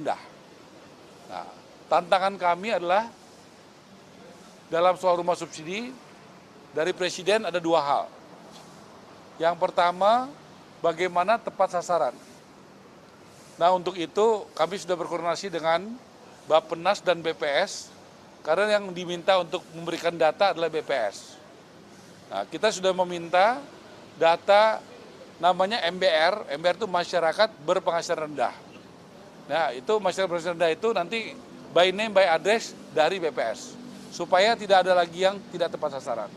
rendah. Nah, tantangan kami adalah dalam soal rumah subsidi, dari Presiden ada dua hal. Yang pertama, bagaimana tepat sasaran. Nah, untuk itu kami sudah berkoordinasi dengan Bappenas dan BPS, karena yang diminta untuk memberikan data adalah BPS. Nah, kita sudah meminta data namanya MBR, MBR itu masyarakat berpenghasilan rendah. Nah, itu masyarakat berpenghasilan rendah itu nanti by name, by address dari BPS. Supaya tidak ada lagi yang tidak tepat sasaran.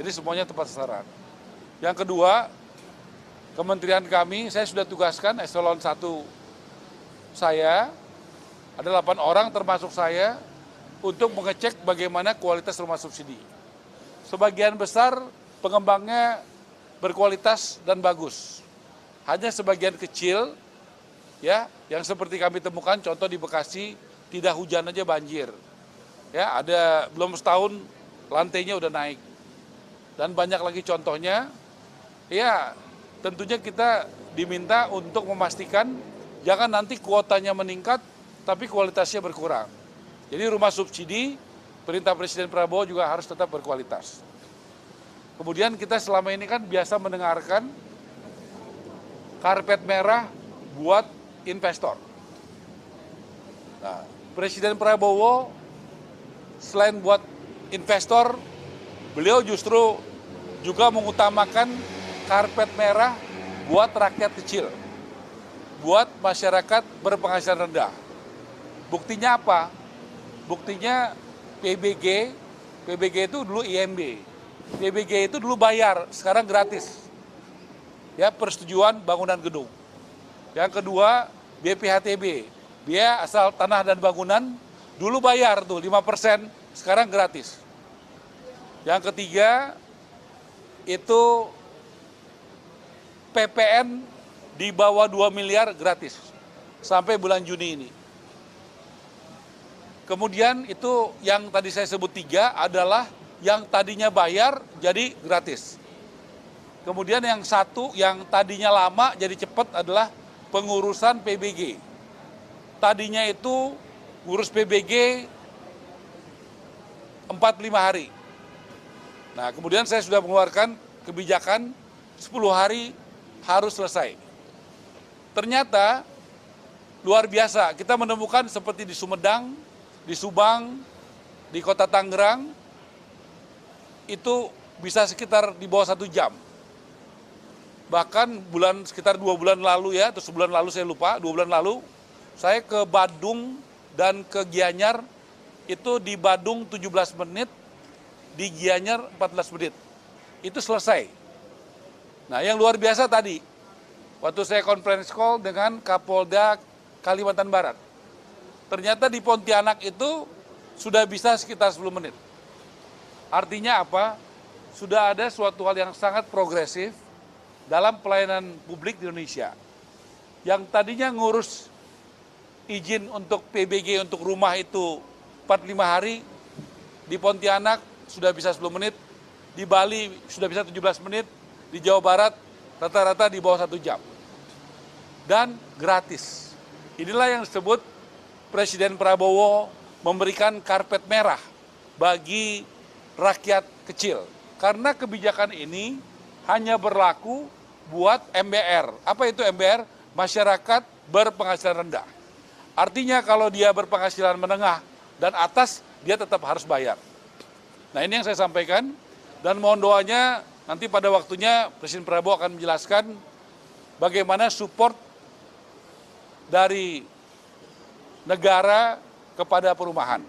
Jadi semuanya tepat sasaran. Yang kedua, kementerian kami, saya sudah tugaskan eselon 1 saya, ada 8 orang termasuk saya, untuk mengecek bagaimana kualitas rumah subsidi. Sebagian besar pengembangnya berkualitas dan bagus. Hanya sebagian kecil, ya, yang seperti kami temukan, contoh di Bekasi, tidak hujan aja banjir. Ya, ada belum setahun lantainya udah naik. Dan banyak lagi contohnya, ya tentunya kita diminta untuk memastikan jangan nanti kuotanya meningkat, tapi kualitasnya berkurang. Jadi rumah subsidi, perintah Presiden Prabowo juga harus tetap berkualitas. Kemudian kita selama ini kan biasa mendengarkan karpet merah buat investor. Nah, Presiden Prabowo selain buat investor, beliau justru juga mengutamakan karpet merah buat rakyat kecil, buat masyarakat berpenghasilan rendah. Buktinya apa? Buktinya PBG itu dulu IMB. PBG itu dulu bayar, sekarang gratis. Ya, persetujuan bangunan gedung. Yang kedua, BPHTB, biaya asal tanah dan bangunan, dulu bayar tuh 5%, sekarang gratis. Yang ketiga, itu PPN di bawah 2 miliar gratis sampai bulan Juni ini. Kemudian itu yang tadi saya sebut 3 adalah yang tadinya bayar jadi gratis. Kemudian yang satu yang tadinya lama jadi cepat adalah pengurusan PBG. Tadinya itu ngurus PBG 45 hari. Nah, kemudian saya sudah mengeluarkan kebijakan 10 hari harus selesai. Ternyata luar biasa, kita menemukan seperti di Sumedang, di Subang, di Kota Tangerang, itu bisa sekitar di bawah 1 jam. Bahkan sekitar 2 bulan lalu ya, atau sebulan lalu saya lupa, 2 bulan lalu, saya ke Badung dan ke Gianyar, itu di Badung 17 menit, di Gianyar 14 menit. Itu selesai. Nah, yang luar biasa tadi, waktu saya conference call dengan Kapolda Kalimantan Barat, ternyata di Pontianak itu sudah bisa sekitar 10 menit. Artinya apa? Sudah ada suatu hal yang sangat progresif dalam pelayanan publik di Indonesia. Yang tadinya ngurus izin untuk PBG untuk rumah itu 45 hari, di Pontianak sudah bisa 10 menit, di Bali sudah bisa 17 menit, di Jawa Barat rata-rata di bawah 1 jam. Dan gratis. Inilah yang disebut Presiden Prabowo memberikan karpet merah bagi rakyat kecil. Karena kebijakan ini hanya berlaku buat MBR. Apa itu MBR? Masyarakat berpenghasilan rendah. Artinya kalau dia berpenghasilan menengah dan atas, dia tetap harus bayar. Nah, ini yang saya sampaikan, dan mohon doanya nanti pada waktunya Presiden Prabowo akan menjelaskan bagaimana support dari negara kepada perumahan.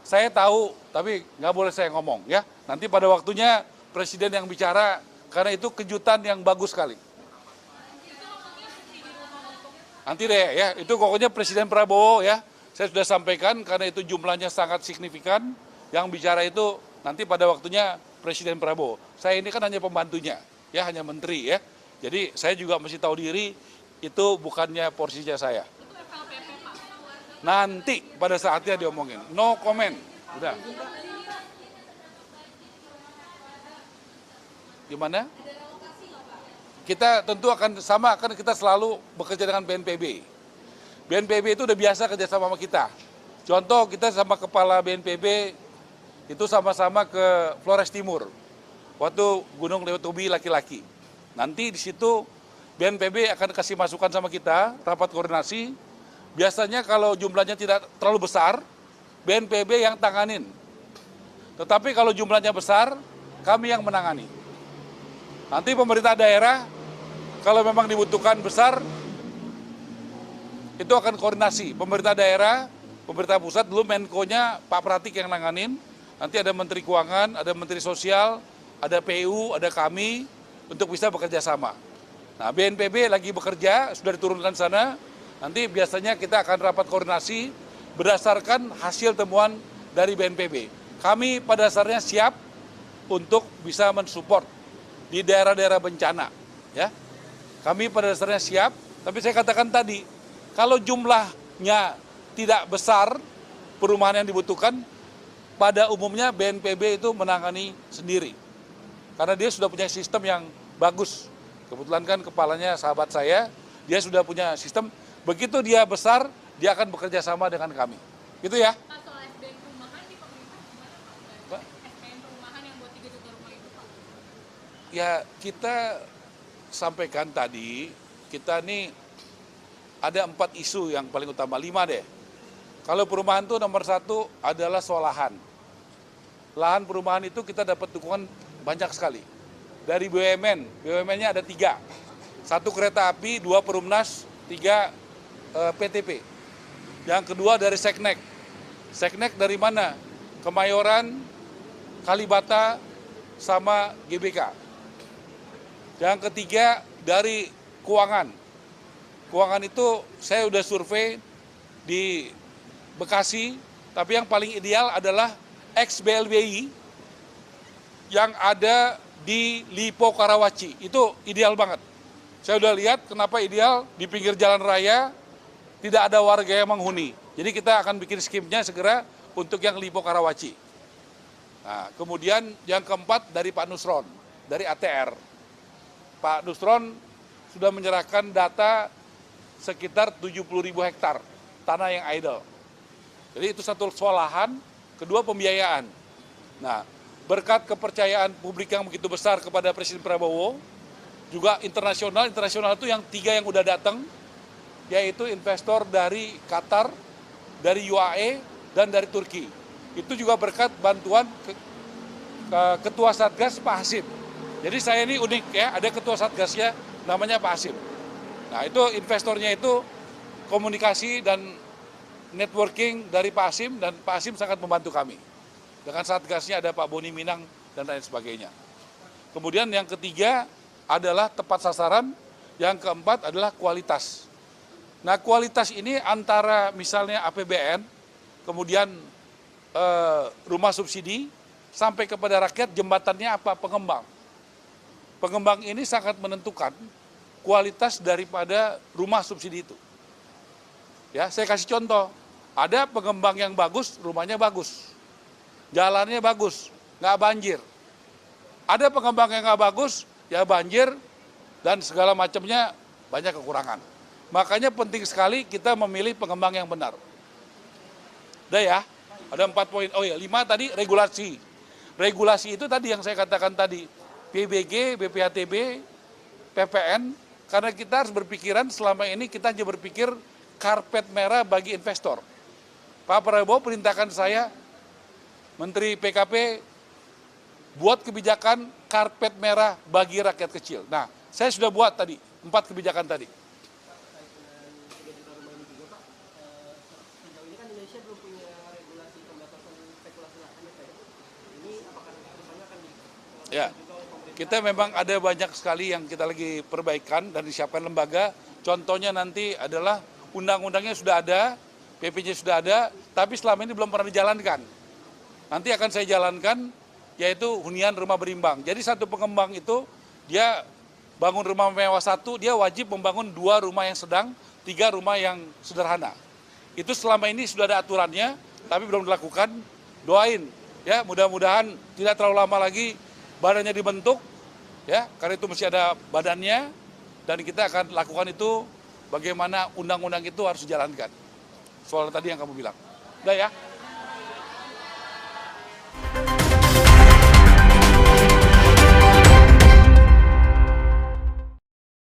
Saya tahu, tapi nggak boleh saya ngomong ya. Nanti pada waktunya Presiden yang bicara, karena itu kejutan yang bagus sekali. Nanti deh ya, itu pokoknya Presiden Prabowo ya. Saya sudah sampaikan karena itu jumlahnya sangat signifikan. Yang bicara itu nanti pada waktunya Presiden Prabowo. Saya ini kan hanya pembantunya, ya hanya menteri ya. Jadi saya juga mesti tahu diri, itu bukannya porsinya saya. Nanti pada saatnya diomongin. No comment. Udah. Gimana? Kita tentu akan sama, kan kita selalu bekerja dengan BNPB. BNPB itu udah biasa kerjasama sama kita. Contoh, kita sama kepala BNPB itu sama-sama ke Flores Timur, waktu Gunung Lewotobi laki-laki. Nanti di situ BNPB akan kasih masukan sama kita, rapat koordinasi. Biasanya kalau jumlahnya tidak terlalu besar, BNPB yang tanganin. Tetapi kalau jumlahnya besar, kami yang menangani. Nanti pemerintah daerah, kalau memang dibutuhkan besar, itu akan koordinasi. Pemerintah daerah, pemerintah pusat, dulu Menko-nya Pak Pratik yang nanganin. Nanti ada Menteri Keuangan, ada Menteri Sosial, ada PU, ada kami, untuk bisa bekerja sama. Nah, BNPB lagi bekerja, sudah diturunkan sana. Nanti biasanya kita akan rapat koordinasi berdasarkan hasil temuan dari BNPB. Kami pada dasarnya siap untuk bisa mensupport di daerah-daerah bencana. Ya, kami pada dasarnya siap, tapi saya katakan tadi, kalau jumlahnya tidak besar, perumahan yang dibutuhkan, pada umumnya BNPB itu menangani sendiri. Karena dia sudah punya sistem yang bagus. Kebetulan kan kepalanya sahabat saya, dia sudah punya sistem, begitu dia besar, dia akan bekerja sama dengan kami. Gitu ya. Pak, soal SBM perumahan di pemerintah gimana Pak? SBM perumahan yang buat 3 juta rumah itu Pak? Ya, kita sampaikan tadi, kita nih ada 4 isu yang paling utama, 5 deh. Kalau perumahan itu nomor 1 adalah soal lahan. Lahan perumahan itu kita dapat dukungan banyak sekali. Dari BUMN, BUMN-nya ada 3. 1 kereta api, 2 Perumnas, 3 PTP. Yang kedua dari Seknek. Seknek dari mana? Kemayoran, Kalibata, sama GBK. Yang ketiga dari keuangan. Keuangan itu saya udah survei di Bekasi, tapi yang paling ideal adalah ex-BLBI yang ada di Lipo Karawaci. Itu ideal banget. Saya udah lihat kenapa ideal, di pinggir jalan raya tidak ada warga yang menghuni. Jadi kita akan bikin skimnya segera untuk yang Lipo Karawaci. Nah, kemudian yang keempat dari Pak Nusron, dari ATR. Pak Nusron sudah menyerahkan data sekitar 70.000 hektar tanah yang idle. Jadi itu satu soal lahan, kedua pembiayaan. Nah, berkat kepercayaan publik yang begitu besar kepada Presiden Prabowo, juga internasional itu yang 3 yang udah datang, yaitu investor dari Qatar, dari UAE, dan dari Turki. Itu juga berkat bantuan Ketua Satgas Pak Hasim. Jadi saya ini unik ya, ada Ketua Satgasnya namanya Pak Hasim. Nah itu investornya itu komunikasi dan networking dari Pak Hasim, dan Pak Hasim sangat membantu kami. Dengan Satgasnya ada Pak Boni Minang dan lain sebagainya. Kemudian yang ketiga adalah tepat sasaran, yang keempat adalah kualitas. Nah kualitas ini antara misalnya APBN, kemudian rumah subsidi, sampai kepada rakyat jembatannya apa? Pengembang. Pengembang ini sangat menentukan kualitas daripada rumah subsidi itu. Ya, saya kasih contoh. Ada pengembang yang bagus, rumahnya bagus. Jalannya bagus, nggak banjir. Ada pengembang yang nggak bagus, ya banjir, dan segala macamnya banyak kekurangan. Makanya penting sekali kita memilih pengembang yang benar. Udah ya, ada 4 poin. Oh ya, 5 tadi regulasi. Regulasi itu tadi yang saya katakan tadi. PBG, BPHTB, PPN, karena kita harus berpikiran selama ini kita hanya berpikir karpet merah bagi investor. Pak Prabowo perintahkan saya, Menteri PKP, buat kebijakan karpet merah bagi rakyat kecil. Nah, saya sudah buat tadi, 4 kebijakan tadi. Ya, kita memang ada banyak sekali yang kita lagi perbaikan dan disiapkan lembaga. Contohnya nanti adalah undang-undangnya sudah ada, PP-nya sudah ada, tapi selama ini belum pernah dijalankan. Nanti akan saya jalankan, yaitu hunian rumah berimbang. Jadi satu pengembang itu, dia bangun rumah mewah 1, dia wajib membangun 2 rumah yang sedang, 3 rumah yang sederhana. Itu selama ini sudah ada aturannya, tapi belum dilakukan. Doain, ya mudah-mudahan tidak terlalu lama lagi badannya dibentuk, ya karena itu mesti ada badannya, dan kita akan lakukan itu bagaimana undang-undang itu harus dijalankan. Soal tadi yang kamu bilang. Udah ya?